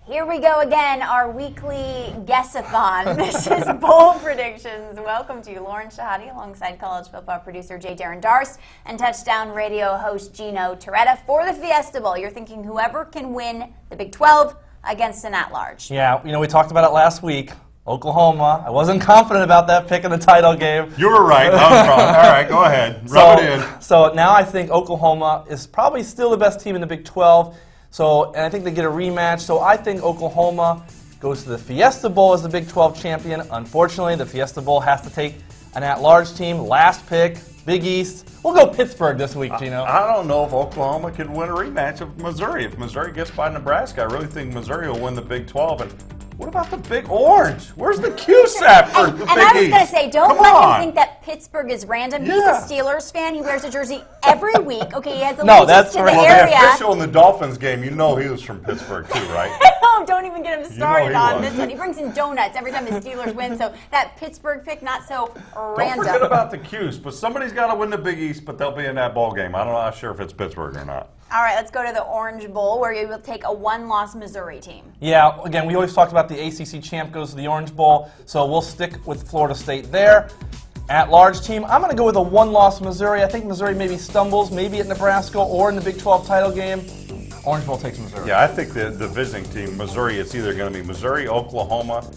Here we go again, our weekly guess-a-thon. This is Bowl Predictions. Welcome to Lauren Shahadi alongside college football producer J. Darren Darst and Touchdown Radio host Gino Torretta. For the Fiesta Bowl, you're thinking whoever can win the Big 12 against an at-large. Yeah, we talked about it last week. Oklahoma. I wasn't confident about that pick in the title game. You were right. I was wrong. All right, go ahead. Rub it in. So now I think Oklahoma is probably still the best team in the Big 12. And I think they get a rematch. So I think Oklahoma goes to the Fiesta Bowl as the Big 12 champion. Unfortunately, the Fiesta Bowl has to take an at-large team. Last pick, Big East. We'll go Pittsburgh this week, Gino. I don't know if Oklahoma can win a rematch of Missouri. If Missouri gets by Nebraska, I really think Missouri will win the Big 12. And what about the Big Orange? Where's the CUSAP for the Big East? And I was going to say, don't let him think that Pittsburgh is random. Yeah. He's a Steelers fan. He wears a jersey every week. Okay, he has a No, allegiance that's to the right. area. The official in the Dolphins game, you know he was from Pittsburgh too, right? Oh, don't even get him started he on was. this one. He brings in donuts every time the Steelers win, so that Pittsburgh pick, not so random. Don't forget about the Cuse, but somebody's got to win the Big East, but they'll be in that ball game. I'm not sure if it's Pittsburgh or not. All right, let's go to the Orange Bowl, where you will take a one-loss Missouri team. Yeah, again, we always talked about the ACC champ goes to the Orange Bowl, so we'll stick with Florida State there. At-large team, I'm going to go with a one-loss Missouri. I think Missouri maybe stumbles, maybe at Nebraska or in the Big 12 title game. Orange Bowl takes Missouri. Yeah, I think the visiting team, Missouri, it's either going to be Missouri, Oklahoma.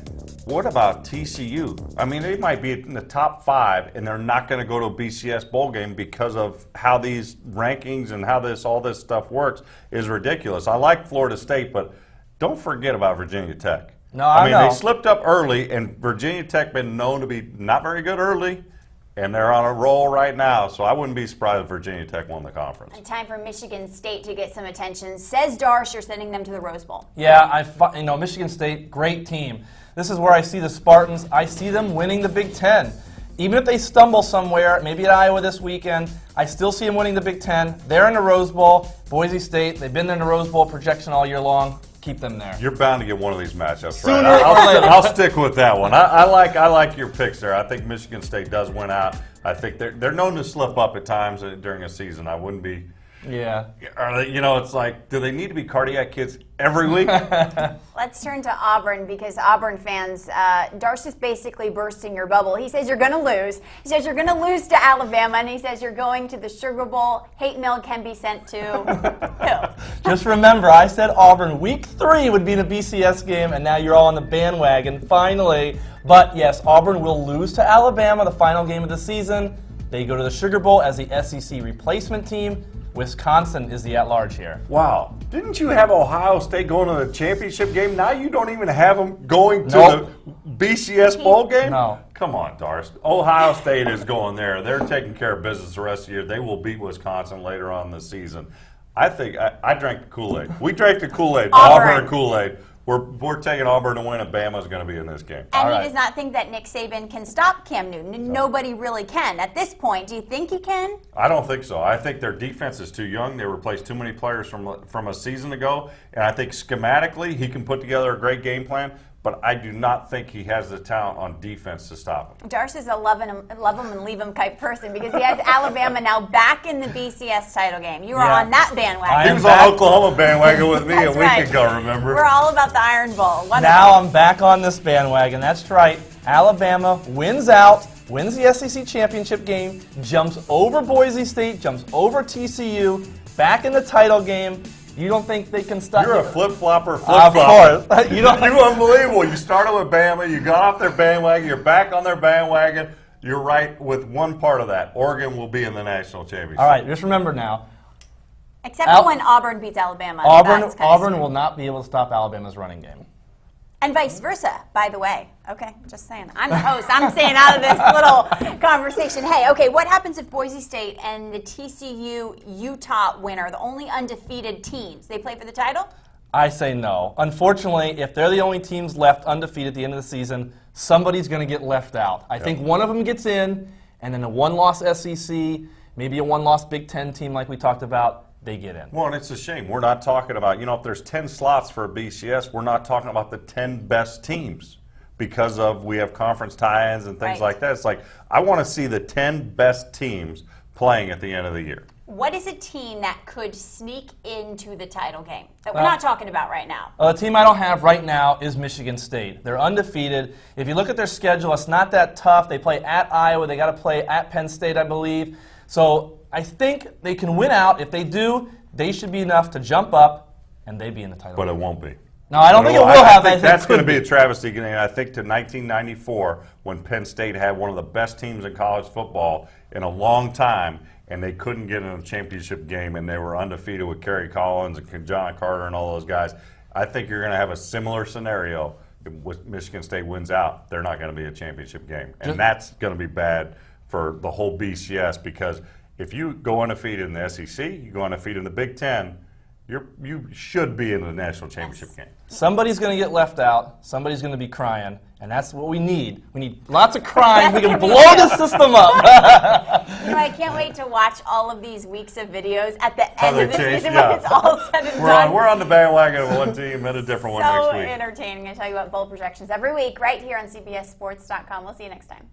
What about TCU? I mean, they might be in the top 5, and they're not going to go to a BCS bowl game because of how these rankings and how all this stuff works is ridiculous. I like Florida State, but don't forget about Virginia Tech. No, I mean, know. they slipped up early, and Virginia Tech been known to be not very good early, and they're on a roll right now. So I wouldn't be surprised if Virginia Tech won the conference. And time for Michigan State to get some attention. Says Darsh, you're sending them to the Rose Bowl. Yeah, Michigan State, great team. This is where I see the Spartans. I see them winning the Big Ten. Even if they stumble somewhere, maybe at Iowa this weekend, I still see them winning the Big Ten. They're in the Rose Bowl. Boise State, they've been in the Rose Bowl projection all year long. Keep them there. You're bound to get one of these matchups, Sooner right? or later. I'll stick with that one. I like your picks there. I think Michigan State does win out. I think they're known to slip up at times during a season. I wouldn't be. Yeah. It's like, do they need to be cardiac kids every week? Let's turn to Auburn, because Auburn fans, Darsh is basically bursting your bubble. He says you're going to lose. He says you're going to lose to Alabama, and he says you're going to the Sugar Bowl. Hate mail can be sent to who? Just remember, I said Auburn week 3 would be the BCS game, and now you're all on the bandwagon, finally. But yes, Auburn will lose to Alabama, the final game of the season. They go to the Sugar Bowl as the SEC replacement team. Wisconsin is the at-large here. Wow. Didn't you have Ohio State going to the championship game? Now you don't even have them going to the BCS bowl game? No. Come on, Darst. Ohio State is going there. They're taking care of business the rest of the year. They will beat Wisconsin later on this season. I think I drank the Kool-Aid. We drank the Kool-Aid. Auburn Kool-Aid. We're taking Auburn to win, and Bama's going to be in this game. And he does not think that Nick Saban can stop Cam Newton. Nobody really can. At this point, do you think he can? I don't think so. I think their defense is too young. They replaced too many players from a season ago. And I think schematically he can put together a great game plan, but I do not think he has the talent on defense to stop him. Darsh is a love him and leave him type person, because he has Alabama now back in the BCS title game. You were on that bandwagon. He was on Oklahoma bandwagon with me a week ago, remember? We're all about the Iron Bowl. Wonderful. Now I'm back on this bandwagon. That's right. Alabama wins out, wins the SEC championship game, jumps over Boise State, jumps over TCU, back in the title game. You don't think they can stop? You're a flip-flopper, Of course. You're unbelievable. You started with Bama. You got off their bandwagon. You're back on their bandwagon. You're right with one part of that. Oregon will be in the national championship. All right, just remember now. Except for when Auburn beats Alabama. Auburn will not be able to stop Alabama's running game. And vice versa, by the way. Okay, just saying. I'm the host. I'm staying out of this little conversation. Hey, okay, what happens if Boise State and the TCU-Utah winner, the only undefeated teams, they play for the title? I say no. Unfortunately, if they're the only teams left undefeated at the end of the season, somebody's going to get left out. I think one of them gets in, and then a one-loss SEC, maybe a one-loss Big Ten team like we talked about, they get in. Well, and it's a shame. We're not talking about, if there's 10 slots for a BCS, we're not talking about the 10 best teams because we have conference tie-ins and things like that. It's like, I want to see the 10 best teams playing at the end of the year. what is a team that could sneak into the title game that we're not talking about right now? A team I don't have right now is Michigan State. They're undefeated. If you look at their schedule, it's not that tough. They play at Iowa. They got to play at Penn State, I believe. So I think they can win out. If they do, they should be enough to jump up, and they be in the title But game. it won't be. No, I don't think it will I have. think that's going to be could a travesty. And I think to 1994, when Penn State had one of the best teams in college football in a long time, and they couldn't get in a championship game, and they were undefeated with Kerry Collins and John Carter and all those guys. I think you're going to have a similar scenario. With Michigan State wins out, they're not going to be a championship game. And that's going to be bad for the whole BCS, because if you go undefeated in the SEC, you go undefeated in the Big Ten, you should be in the national championship game. Somebody's going to get left out. Somebody's going to be crying, and that's what we need. We need lots of crying. We can blow the system up. I can't wait to watch all of these weeks of videos at the end they of the change, season yeah. when it's all said and done. We're on the bandwagon of one team and a different one So next week. entertaining. I tell you what, bowl projections every week right here on CBSSports.com. We'll see you next time.